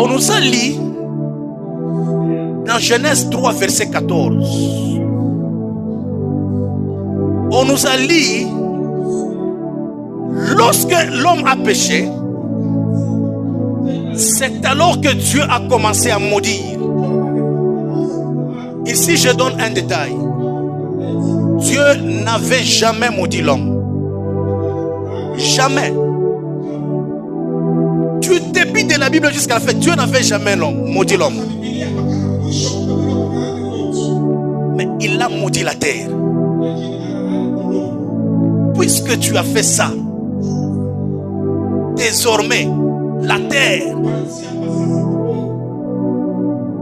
On nous a lu dans Genèse 3, verset 14. On nous a dit, lorsque l'homme a péché, c'est alors que Dieu a commencé à maudire. Ici, je donne un détail. Dieu n'avait jamais maudit l'homme. Jamais. Du début de la Bible jusqu'à la fin, Dieu n'avait jamais maudit l'homme. Mais il a maudit la terre. Puisque tu as fait ça, désormais, la terre.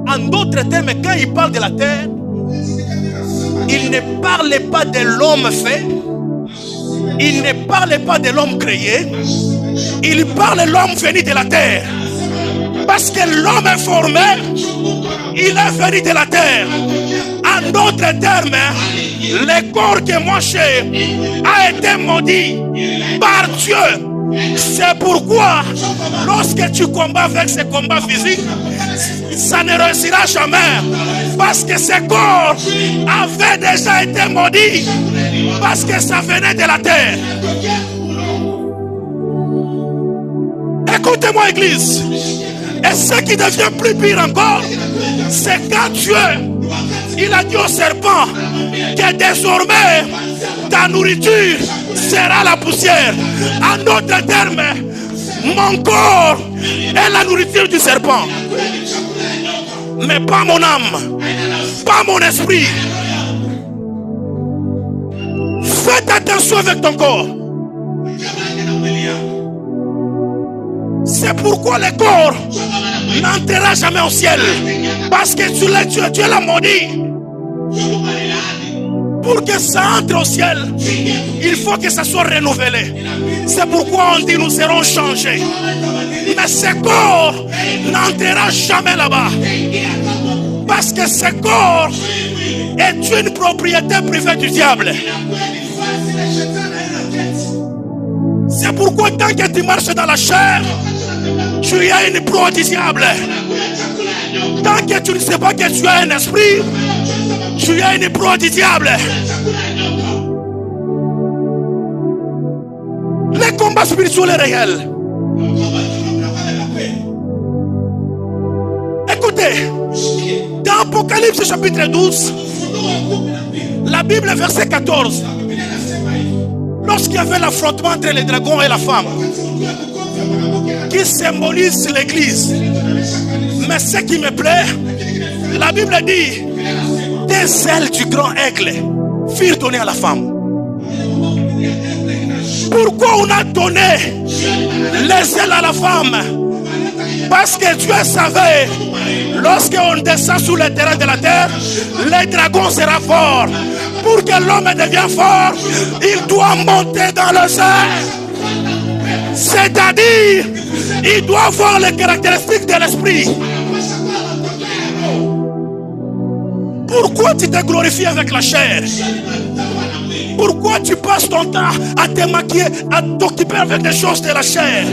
En d'autres termes, quand il parle de la terre, il ne parlait pas de l'homme fait, il ne parlait pas de l'homme créé, il parle de l'homme venu de la terre. Parce que l'homme est formé, il est venu de la terre. En d'autres termes, le corps que moi j'ai a été maudit par Dieu. C'est pourquoi, lorsque tu combats avec ce combat physique, ça ne réussira jamais. Parce que ce corps avait déjà été maudit. Parce que ça venait de la terre. Écoutez-moi, Église. Et ce qui devient plus pire encore, c'est quand Dieu, il a dit au serpent que désormais ta nourriture sera la poussière. En d'autres termes, mon corps est la nourriture du serpent. Mais pas mon âme, pas mon esprit. Faites attention avec ton corps. C'est pourquoi le corps n'entrera jamais au ciel. Parce que Dieu l'a maudit. Pour que ça entre au ciel, il faut que ça soit renouvelé. C'est pourquoi on dit nous serons changés. Mais ce corps n'entrera jamais là-bas. Parce que ce corps est une propriété privée du diable. C'est pourquoi tant que tu marches dans la chair, tu as une proie du diable. Tant que tu ne sais pas que tu as un esprit, tu as une proie du diable. Le combat spirituel est réel. Écoutez, dans Apocalypse chapitre 12, la Bible verset 14, lorsqu'il y avait l'affrontement entre les dragons et la femme, qui symbolise l'église. Mais ce qui me plaît, la Bible dit, des ailes du grand aigle furent données à la femme. Pourquoi on a donné les ailes à la femme? Parce que Dieu savait, lorsqu'on descend sur le terrain de la terre, le dragon sera fort. Pour que l'homme devienne fort, il doit monter dans le ciel. C'est-à-dire, il doit avoir les caractéristiques de l'esprit. Pourquoi tu te glorifies avec la chair? Pourquoi tu passes ton temps à te maquiller, à t'occuper avec des choses de la chair?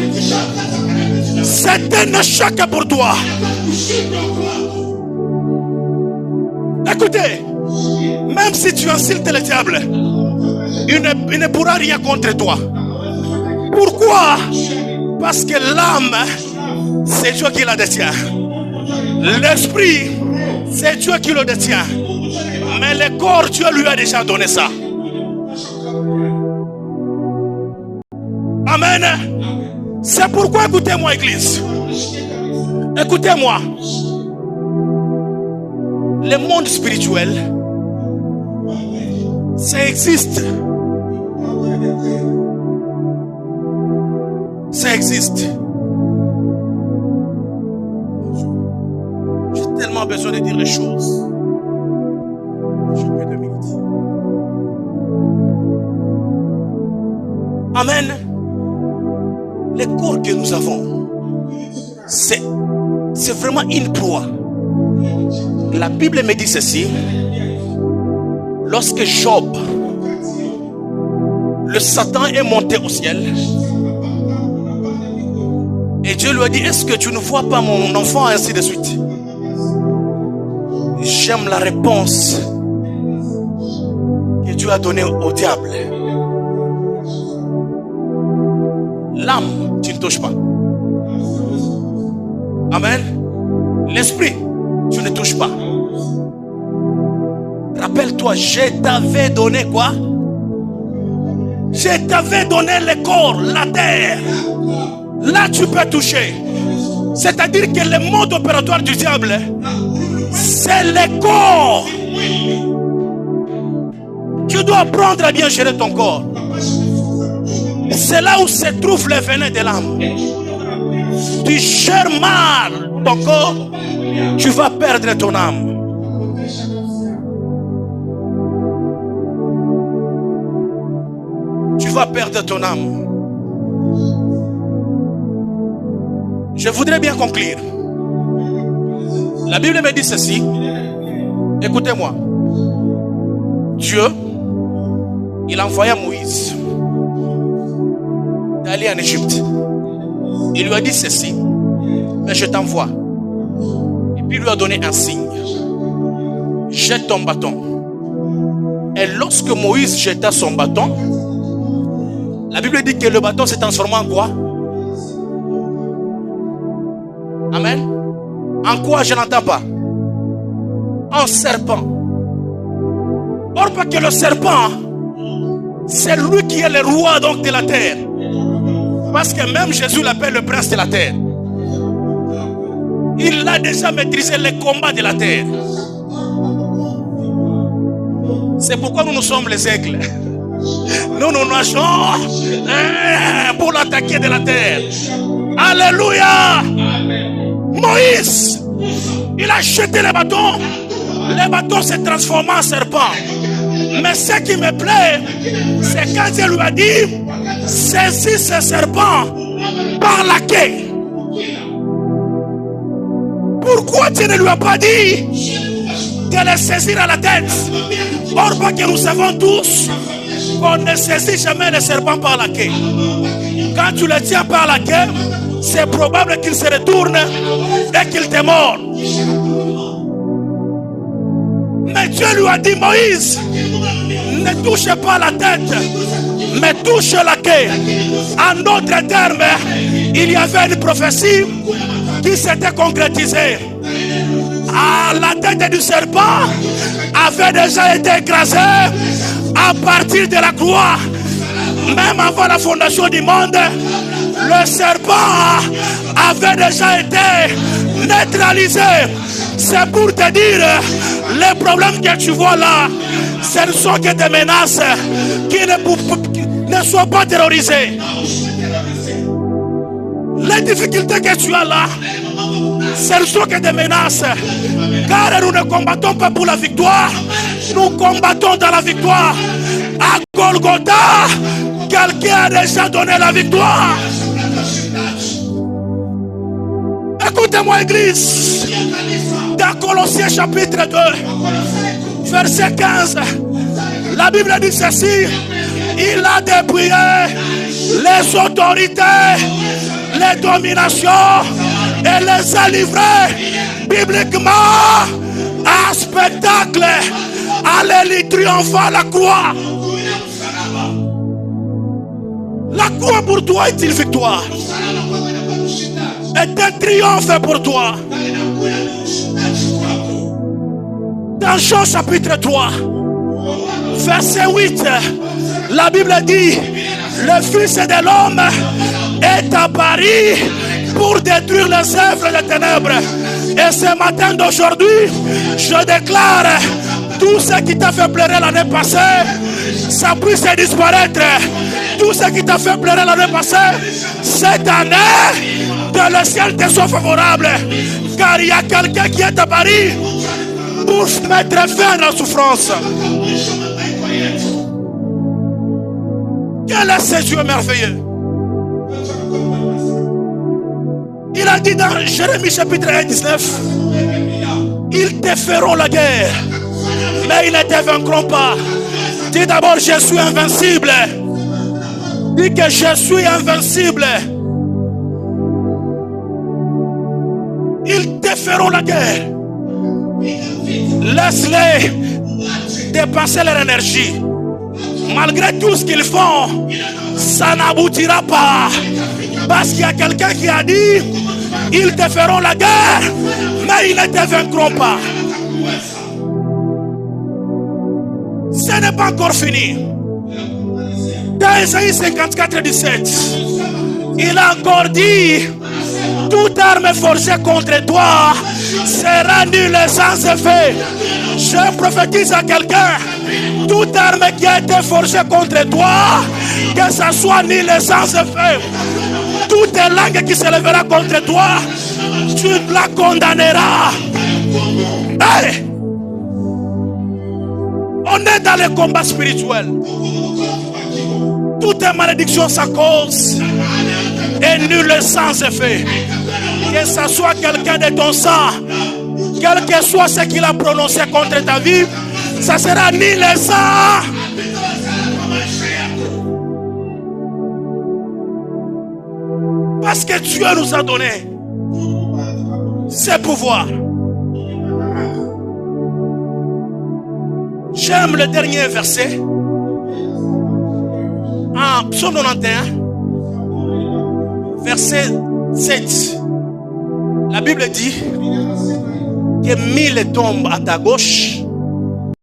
C'est un échec pour toi. Écoutez, même si tu insultes le diable, il ne pourra rien contre toi. Pourquoi? Parce que l'âme, c'est Dieu qui la détient. L'esprit, c'est Dieu qui le détient. Mais le corps, Dieu lui a déjà donné ça. Amen. C'est pourquoi, écoutez-moi, Église. Écoutez-moi. Le monde spirituel, ça existe. Ça existe. J'ai tellement besoin de dire les choses. J'ai peu de minutes. Amen. Le corps que nous avons, c'est vraiment une proie. La Bible me dit ceci. Lorsque Job, le Satan est monté au ciel, Et Dieu lui a dit, est-ce que tu ne vois pas mon enfant, ainsi de suite. J'aime la réponse que Dieu a donnée au diable. L'âme, tu ne touches pas. Amen. L'esprit, tu ne touches pas. Rappelle-toi, je t'avais donné quoi? Je t'avais donné le corps, la terre. Là, tu peux toucher. C'est-à-dire que le mode opératoire du diable, c'est le corps. Tu dois apprendre à bien gérer ton corps. C'est là où se trouve le venin de l'âme. Tu gères mal ton corps, tu vas perdre ton âme. Tu vas perdre ton âme. Je voudrais bien conclure. La Bible me dit ceci. Écoutez-moi. Dieu, il a envoyé Moïse d'aller en Égypte. Il lui a dit ceci. Mais je t'envoie. Et puis il lui a donné un signe. Jette ton bâton. Et lorsque Moïse jeta son bâton, la Bible dit que le bâton s'est transformé en quoi? Amen. En quoi? Je n'entends pas. En serpent. Or pas que le serpent, c'est lui qui est le roi donc de la terre. Parce que même Jésus l'appelle le prince de la terre. Il a déjà maîtrisé les combats de la terre. C'est pourquoi nous sommes les aigles. Nous nous nageons pour l'attaquer de la terre. Alléluia. Moïse, il a jeté le bâton. Le bâton s'est transformé en serpent. Mais ce qui me plaît, c'est quand Dieu lui a dit, saisis ce serpent par la queue. Pourquoi tu ne lui as pas dit de le saisir à la tête? Or pas que nous savons tous qu'on ne saisit jamais le serpent par la queue. Quand tu le tiens par la queue, c'est probable qu'il se retourne et qu'il te mord. Mais Dieu lui a dit, Moïse, ne touche pas la tête, mais touche la queue. En d'autres termes, il y avait une prophétie qui s'était concrétisée. Ah, la tête du serpent avait déjà été écrasée à partir de la croix. Même avant la fondation du monde, le serpent avait déjà été neutralisé. C'est pour te dire, les problèmes que tu vois là, ce ne sont que des menaces qui ne soient pas terrorisées. Les difficultés que tu as là, ce ne sont que des menaces. Car nous ne combattons pas pour la victoire, nous combattons dans la victoire. À Golgotha, quelqu'un a déjà donné la victoire. Écoutez-moi, Église. Dans Colossiens chapitre 2, verset 15, la Bible dit ceci. Il a dépouillé les autorités, les dominations et les a livrés bibliquement à spectacle. Alléluia, triomphant la croix. La croix pour toi est une victoire, est un triomphe pour toi. Dans Jean chapitre 3, verset 8, la Bible dit, le Fils de l'homme est apparu pour détruire les œuvres des ténèbres. Et ce matin d'aujourd'hui, je déclare, tout ce qui t'a fait pleurer l'année passée, ça puisse disparaître. Tout ce qui t'a fait pleurer l'année passée, cette année, que le ciel te soit favorable. Car il y a quelqu'un qui est apparu pour mettre fin à la souffrance. Quel est ce Dieu merveilleux? Il a dit dans Jérémie chapitre 1, 19, ils te feront la guerre, mais ils ne te vaincront pas. Dis d'abord, je suis invincible. Dis que je suis invincible. Ils te feront la guerre. Laisse-les dépenser leur énergie. Malgré tout ce qu'ils font, ça n'aboutira pas. Parce qu'il y a quelqu'un qui a dit, ils te feront la guerre, mais ils ne te vaincront pas. Ce n'est pas encore fini. Dans Isaïe 54, 17, il a encore dit, toute arme forgée contre toi sera nulle et sans effet. Je prophétise à quelqu'un, toute arme qui a été forgée contre toi, que ça soit nulle et sans effet. Toute langue qui se lèvera contre toi, tu la condamneras. Hey! On est dans le combat spirituel. Toute malédiction sa cause est nulle et sans effet. Que ce soit quelqu'un de ton sang, quel que soit ce qu'il a prononcé contre ta vie, ça sera nul et sans. Parce que Dieu nous a donné ce pouvoir. J'aime le dernier verset. En Psaume 91, verset 7. La Bible dit que 1000 tombent à ta gauche